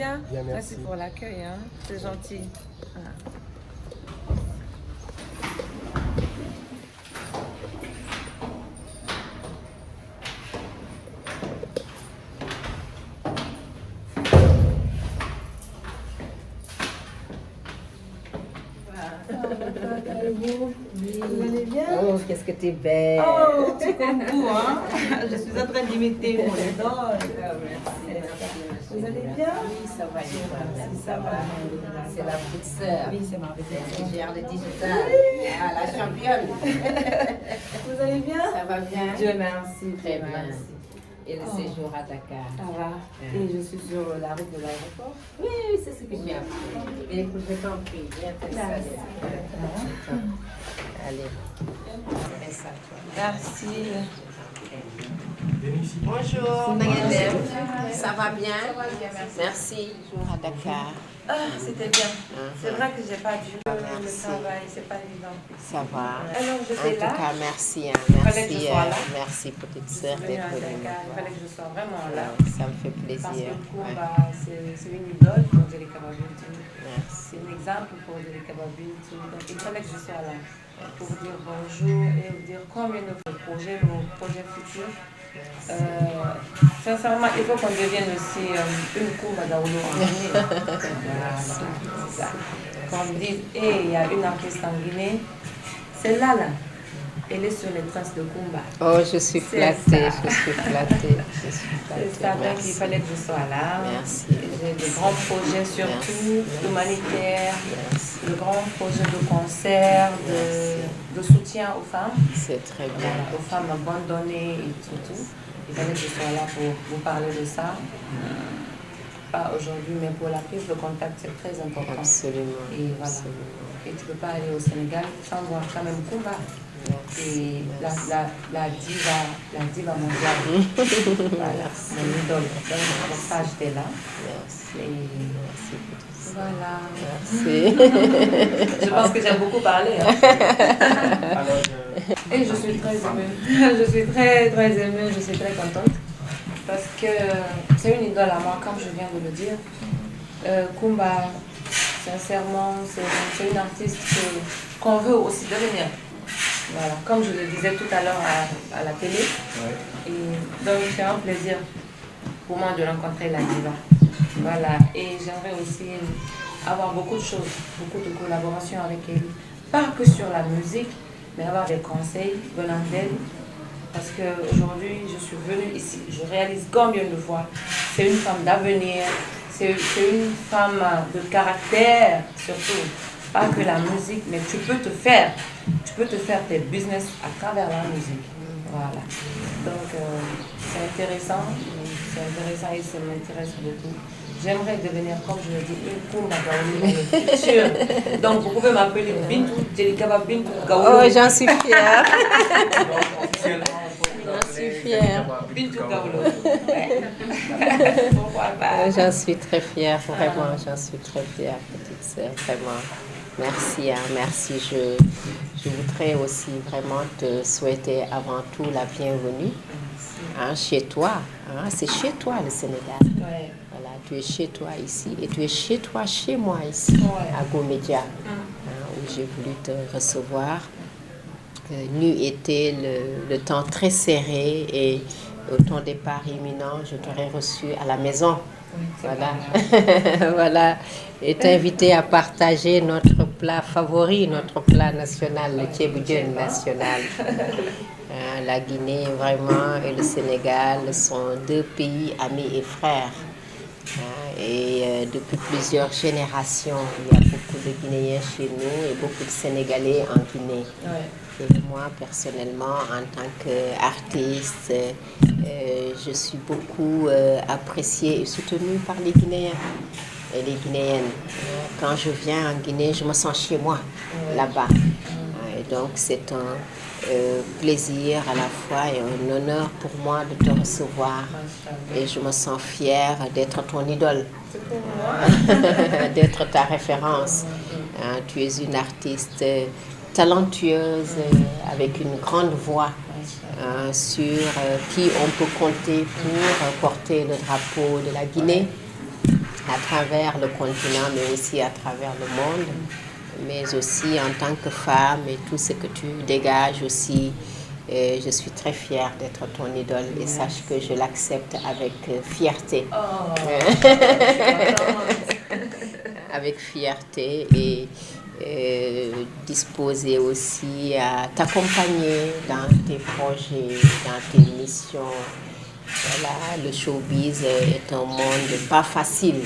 Bien, Bien, merci merci. pour l'accueil, hein. C'est gentil. Voilà. Vous allez bien? Oh, qu'est-ce que t'es belle! Oh, tu comptes tout, hein? Je suis en train d'imiter mon idole. Vous allez bien? Oui, ça va, Merci, ça va. C'est la petite sœur. Oui, c'est ma petite Qui sœur. gère le digital. Ah, la championne. Vous allez bien? Ça va bien? Dieu merci. Très Dieu bien. merci. Et le séjour à Dakar? Ça va. Et je suis sur la route de l'aéroport. Oui, c'est ce que j'ai appris. Mais écoute, je t'en prie, viens t'installer. Allez. Fais ça, toi. Merci. Bonjour, Magadem. Ça va bien? Merci. Bonjour à Dakar. Ah, c'était bien. C'est vrai que j'ai pas dû le Merci. travail, c'est pas évident. Ça va. Alors, En j'étais tout là. cas, merci. fallait que je Merci, sois là. merci, petite Je sœur, suis venue d'être à venue. Dakar, il fallait que je sois vraiment là. Ça me fait Parce plaisir. que Ouais. Kumba, c'est une idole pour Jelika Babintu. Merci. C'est un exemple pour Jelika Babintu. Donc il fallait que je sois là pour vous dire bonjour et vous dire combien de nos projets futurs. Sincèrement, il faut qu'on devienne aussi une Kumba Daoulo en Guinée. Voilà, c'est ça. Quand vous dites, hey, il y a une artiste en Guinée, c'est là. Elle est sur les traces de Kumba. Oh, je suis C'est flattée, ça. je suis flattée, je suis C'est flattée. ça, donc il Merci. fallait que je sois là. Merci. J'ai de grands projets surtout Merci. humanitaires, Merci. de grands projets de concert, de soutien aux femmes, C'est très bien. aux femmes abandonnées et tout. Il fallait que je sois là pour vous parler de ça. Pas aujourd'hui, mais pour la prise de contact, c'est très important. Absolument. Et voilà. Absolument. Et tu ne peux pas aller au Sénégal sans voir quand même Kumba. Et Merci. la diva mondiale. Voilà, mon idole. Donc, pour ça, j'étais là. Merci. Et Merci, petite sœur. voilà. Merci. Je pense que j'ai beaucoup parlé. Hein. Alors, Et je suis très émue. Je suis très, très émue. Je suis très contente. Parce que c'est une idole à moi, comme je viens de le dire. Kumba, sincèrement, c'est une artiste qu'on veut aussi devenir. Voilà, comme je le disais tout à l'heure à la télé. Et donc c'est un plaisir pour moi de rencontrer la diva. Voilà, et j'aimerais aussi avoir beaucoup de choses, beaucoup de collaborations avec elle. Pas que sur la musique, mais avoir des conseils venant d'elle. Parce qu'aujourd'hui, je suis venue ici, je réalise combien de fois. C'est une femme d'avenir, c'est une femme de caractère surtout. Pas que la musique, mais tu peux te faire tes business à travers la musique. Voilà. Donc, c'est intéressant et ça m'intéresse beaucoup. J'aimerais devenir, comme je le dis, une Kumba Gaoulou dans le futur. Donc, vous pouvez m'appeler Bintou Jelikaba Bintou Gaoulou. Oh, j'en suis fière. J'en suis fière. Bintou Gaoulou. Ouais. Pourquoi pas? J'en suis très fière, vraiment, j'en suis très fière, petite sœur, vraiment. Merci, hein, merci. Je voudrais aussi vraiment te souhaiter avant tout la bienvenue hein, chez toi. Hein, c'est chez toi le Sénégal. Ouais. Voilà, tu es chez toi ici et tu es chez toi, chez moi ici, Ouais. à Gomédia, hein, où j'ai voulu te recevoir. N'eût été le temps très serré et ton départ imminent, je t'aurais reçu à la maison. Oui, c'est Voilà, voilà, et t'inviter à partager notre plat favori, notre plat national, le tchéboudienne national. La Guinée vraiment et le Sénégal sont deux pays amis et frères. Et depuis plusieurs générations, il y a beaucoup de Guinéens chez nous et beaucoup de Sénégalais en Guinée. Ouais. Et moi, personnellement, en tant qu'artiste, je suis beaucoup appréciée et soutenue par les Guinéens et les Guinéennes. Quand je viens en Guinée, je me sens chez moi, là-bas. Et donc, c'est un plaisir à la fois et un honneur pour moi de te recevoir. Et je me sens fière d'être ton idole, d'être ta référence. Tu es une artiste talentueuse, avec une grande voix, sur qui on peut compter pour porter le drapeau de la Guinée à travers le continent, mais aussi à travers le monde, mais aussi en tant que femme et tout ce que tu dégages aussi. Je suis très fière d'être ton idole et sache que je l'accepte avec fierté. Oh, Avec fierté et disposée aussi à t'accompagner dans tes projets, dans tes missions. Voilà, le showbiz est un monde pas facile.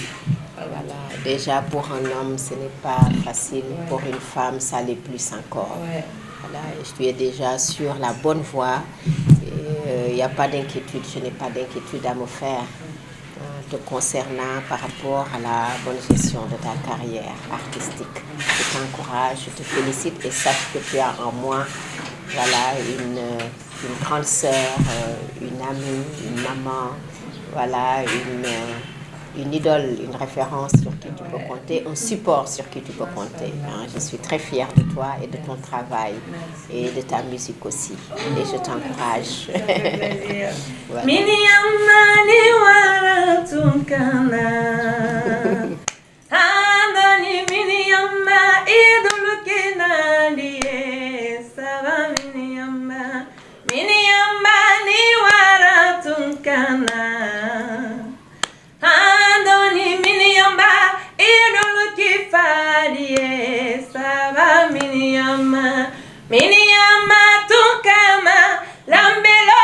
Voilà, déjà pour un homme, ce n'est pas facile. Ouais. Pour une femme, ça l'est plus encore. ouais. Voilà, tu es déjà sur la bonne voie. Il n'y a pas d'inquiétude, je n'ai pas d'inquiétude à me faire te concernant par rapport à la bonne gestion de ta carrière artistique. Je t'encourage, je te félicite et sache que tu as en moi voilà, une grande sœur, une amie, une maman, voilà, une idole, une référence sur qui tu peux compter, un support sur qui tu peux compter. Je suis très fière de toi et de ton travail et de ta musique aussi. Et je t'encourage. Ça fait plaisir. Voilà. Miniamani waratunkana. Andani miniamma idulukinaliye. Saba miniamma. Miniamani waratunkana. Andoni miniamba iduluki fadie saba miniamba tukama lambelo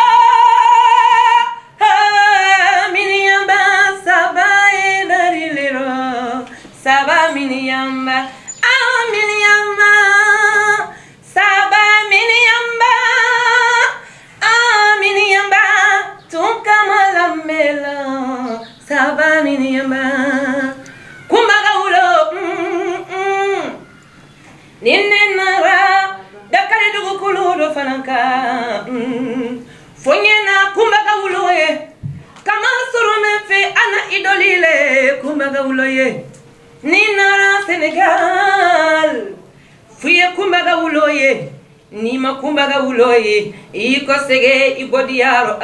miniamba saba edarilero saba miniamba miniamba saba miniamba miniamba tukama lambelo saba miniamba kumbaga ulo ninenara dakari dugu kuludo fananka fonyena kumbaga ulo ye kama surume fe ana idolile kumbaga ulo ye ninara Senegal fuye kumbaga ulo ye nima kumbaga ulo ye iko sege ibodiaro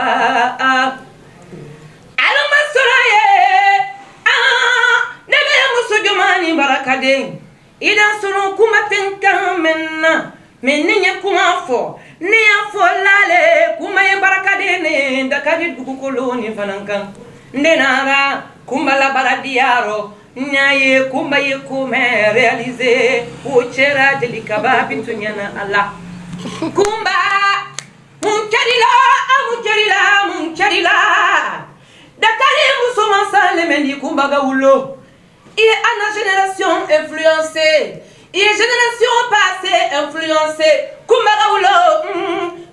nebe muso jomani barakade ida sunu kuma tenkan menna menninya kuma fo ne afo lale kuma ye barakade ne ndakadi dugukolo ni fanankan ndenara kuma la baradiaro nyaye kuma ye kuma realize o chera delikaba bintunyana Allah kumba munkarila Dakari Moussouman Salemeni Kumbaga Oulo. Il est à la génération influencée. Il est génération passée influencée. Kumbaga Oulo.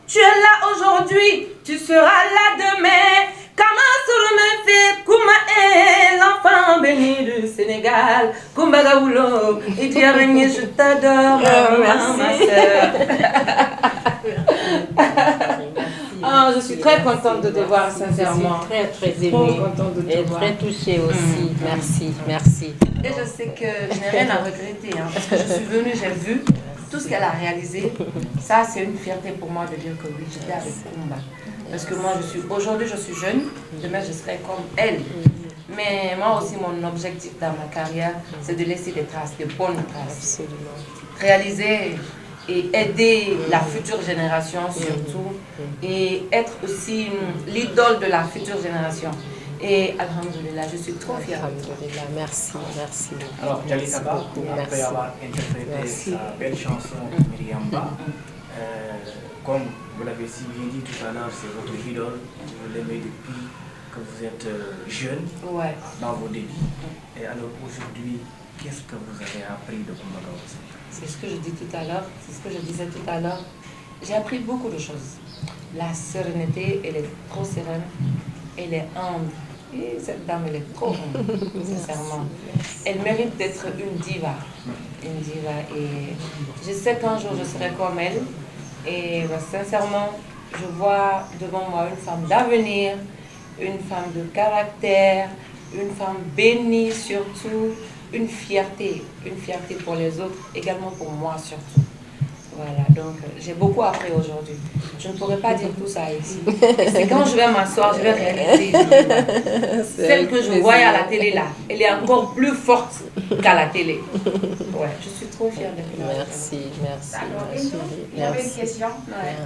Tu es là aujourd'hui. Tu seras là demain. Comment se remet Kuma est l'enfant béni du Sénégal. Kumbaga Oulo. Et tu as régné, je t'adore. Ma soeur. Je suis très contente de te voir, sincèrement. Je suis très Trop émue contente de te et voir. très touchée aussi. Merci. Et je sais que je n'ai rien à regretter, parce que je suis venue, j'ai vu tout ce qu'elle a réalisé. Ça, c'est une fierté pour moi de dire que oui, j'étais avec Kumba. Parce que moi, aujourd'hui, je suis jeune, demain, je serai comme elle. Mais moi aussi, mon objectif dans ma carrière, c'est de laisser des traces, de bonnes traces. Absolument. Réaliser et aider la future génération surtout, et être aussi l'idole de la future génération. Et alhamdoulilah, je suis trop fière. Alhamdoulilah, merci. Alors, Djali Kaba, après Merci. avoir interprété Merci. sa belle chanson Myriamba, comme vous l'avez si bien dit tout à l'heure, c'est votre idole, vous l'aimez depuis que vous êtes jeune, Ouais. dans vos débuts. Et alors aujourd'hui, qu'est-ce que vous avez appris de Kumbaga Wassa? C'est ce que je dis tout à l'heure, c'est ce que je disais tout à l'heure. J'ai appris beaucoup de choses. La sérénité, elle est trop sereine, elle est humble. Et cette dame, elle est trop humble, sincèrement. Elle mérite d'être une diva. Une diva. Et je sais qu'un jour, je serai comme elle. Et sincèrement, je vois devant moi une femme d'avenir, une femme de caractère, une femme bénie surtout, une fierté pour les autres, également pour moi surtout. Voilà, donc j'ai beaucoup appris aujourd'hui. Je ne pourrais pas dire tout ça ici. C'est quand je vais m'asseoir, je vais réaliser. Celle que je voyais à la télé là, elle est encore plus forte qu'à la télé. Ouais, je suis trop fière d'être là. Merci. Alors, j'avais une question.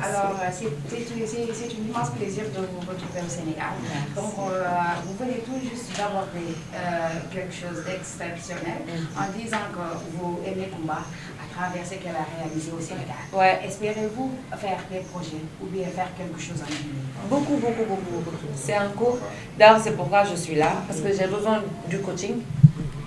Alors, c'est un immense plaisir de vous retrouver au Sénégal. Donc, vous venez tout juste d'aborder quelque chose d'exceptionnel en disant que vous aimez Kumba à travers ce qu'elle a réalisé au Sénégal. Ouais. Espérez-vous faire des projets ou bien faire quelque chose en Guinée? Beaucoup. C'est en cours. D'ailleurs, c'est pourquoi je suis là, parce que j'ai besoin du coaching.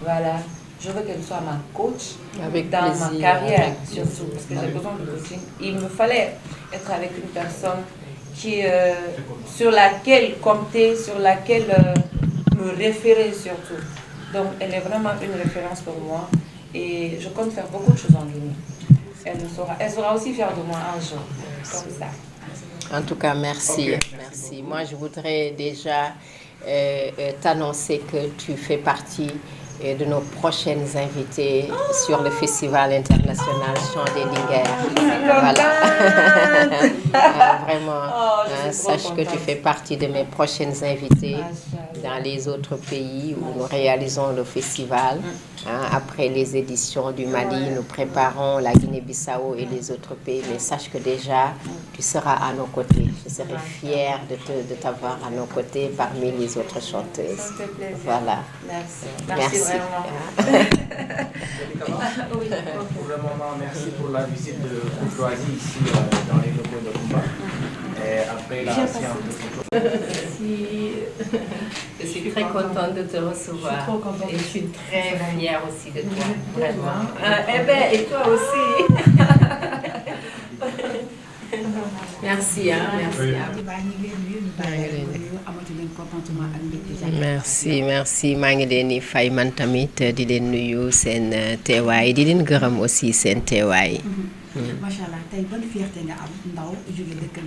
Voilà. Je veux qu'elle soit ma coach dans ma carrière, surtout, parce que j'ai besoin de coaching. Il me fallait être avec une personne qui, sur laquelle compter, sur laquelle me référer surtout. Donc, elle est vraiment une référence pour moi et je compte faire beaucoup de choses en Guinée. Elle sera aussi fière de moi un jour, comme ça. En tout cas, merci. Moi, je voudrais déjà t'annoncer que tu fais partie de nos prochaines invités sur le Festival international Chant des Linguères. Voilà. Vraiment, sache que tu fais partie de mes prochaines invités dans les autres pays où nous réalisons le festival. Après les éditions du Mali, nous préparons la Guinée-Bissau et les autres pays. Mais sache que déjà, tu seras à nos côtés. Je serai fière de t'avoir à nos côtés parmi les autres chanteuses. Ça me fait plaisir. Voilà. Merci vraiment. Oui. Pour le moment, merci pour la visite de courtoisie ici dans les locaux de Kumba. Et après la séance de Merci. Je suis très contente de te recevoir. Je suis trop contente. Et je suis très fière aussi de toi. Vraiment. Et toi aussi. Merci. Merci. maa ngi leen di fay man tamit di leen nuyu seen teewaay di leen gërëm aussi seen teewaay. macha allah tey ban fierté nga am ndaw jóge dëkk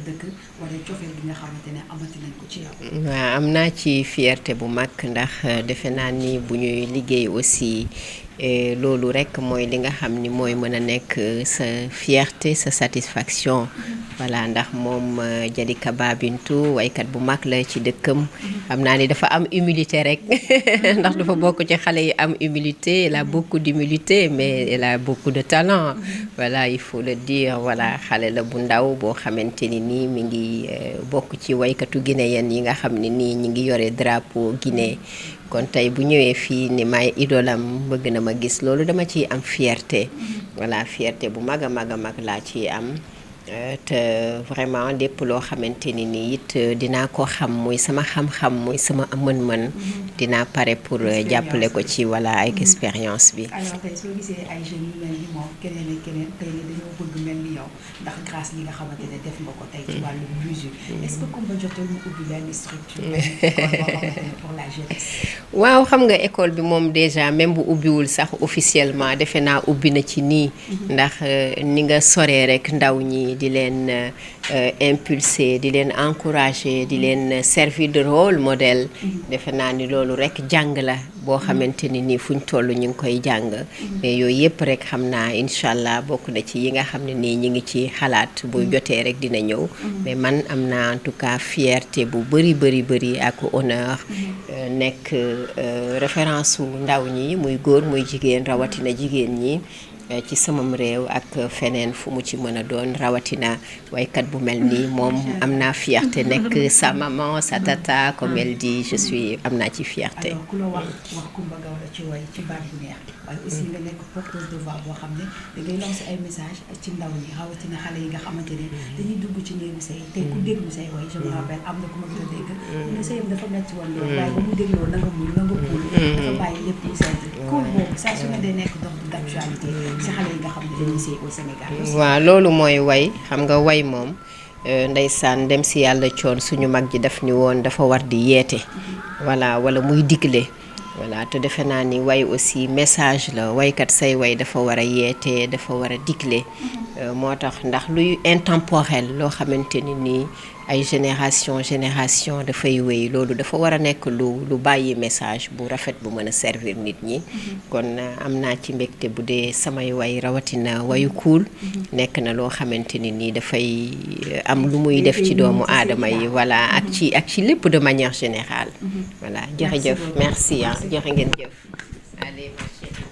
wala cofeel gi nga xamante ne amati nañ ko ci yow. waaw am naa ci fierté bu mag ndax defe naa ni bu ñuy liggéey aussi loolu rekk mooy li nga xam ni mooy mën a nekk sa fierté sa satisfaction. voilà ndax moom Jalika Babintou waykat bu mag la ci dëkkam. xam naa ni dafa am humilité rek ndax dafa bokk ci xale yi am humilité elle a beaucoup d'humilité mais elle a beaucoup de talent. voilà il faut le dire voilà xale la bu ndaw boo xamante ni nii mi ngi bokk ci waykatu guinéen yi nga xam ne nii ñi ngi yore drapeau Guinée. kon tey bu ñëwee fii ni may idolam bëgg na ma gis loolu dama ciy am fierté. voilà fierté bu mag a mag laa ciy am. te vraiment lépp loo xamante ni nii it dinaa ko xam muy sama xam-xam muy sama mën-mën dinaa pare pour jàppale ko ci wala ay expérience bi. alors tey soo gisee ay jeunes yu mel ni moom keneen ak keneen tey dañoo bëgg mel ni yow ndax grâce li nga xamante ne def nga ko tey ci wàllu musique est-ce que Kumba jotul mu ubbi benn structure pour la jeunesse. waaw xam nga école bi moom déjà même bu ubbiwul sax officiellement defe naa ubbi na ci nii. ndax ni nga soree rek ndaw ñi. di leen impulser di leen encourager di leen servir de rôle modèle. defe naa ni loolu rek jàng la boo xamante ni nii fuñ toll ñu ngi koy jàng. mais yooyu yëpp rek xam naa incha allah bokk na ci yi nga xam ne nii ñu ngi ci xalaat bu jotee rek dina ñëw. mais man am naa en tout cas fierté bu bëri ak honneur. nekk référence su ndaw ñi muy góor muy jigéen rawatina jigéen ñi. ci samam réew ak feneen fu mu ci mën a doon rawatina waykat bu mel nii moom am naa fierté nekk sa maman sa tata comme elle dit je suis am naa ci fierté. alors ku la wax Kumba Gawlo ci way ci baat bu neex waaye aussi nga nekk porteuse de voix boo xam ne da ngay lancer ay message ci ndaw ñi rawatina xale yi nga xamante ne dañuy dugg ci néegu sëy tey ku déglu say way je me rappelle am na ku ma gën a dégg mu ne sëyam dafa metti woon loolu waaye ba mu dégloo na nga muñ na nga kuul dafa bàyyi lépp mu sedd kuul boobu saa su ne day nekk dox d'actualité si xale yi nga xam ne dañuy sëy au Sénégal. waaw loolu mooy way xam nga way moom ndeysaan dem si yàlla coon suñu mag ji daf ni woon dafa war di yeete. voilà wala muy digle. voilà te defe naa ni way aussi message la waykat say way dafa war a yeete dafa war a digle. moo tax ndax luy intemporel loo xamante ni nii ay génération dafay wéy loolu dafa war a nekk lu bàyyi message bu rafet bu mën a servir nit ñi kon am naa ci mbégte bu dee samay way rawatina wayu cool nekk na loo xamante ni nii dafay am lu muy def ci doomu aadama yi voilà ak ci lépp de manière générale voilà jërëjëf merci jërë ngeen jëf allez ma chérie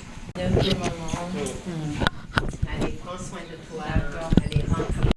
allez prends soin de toi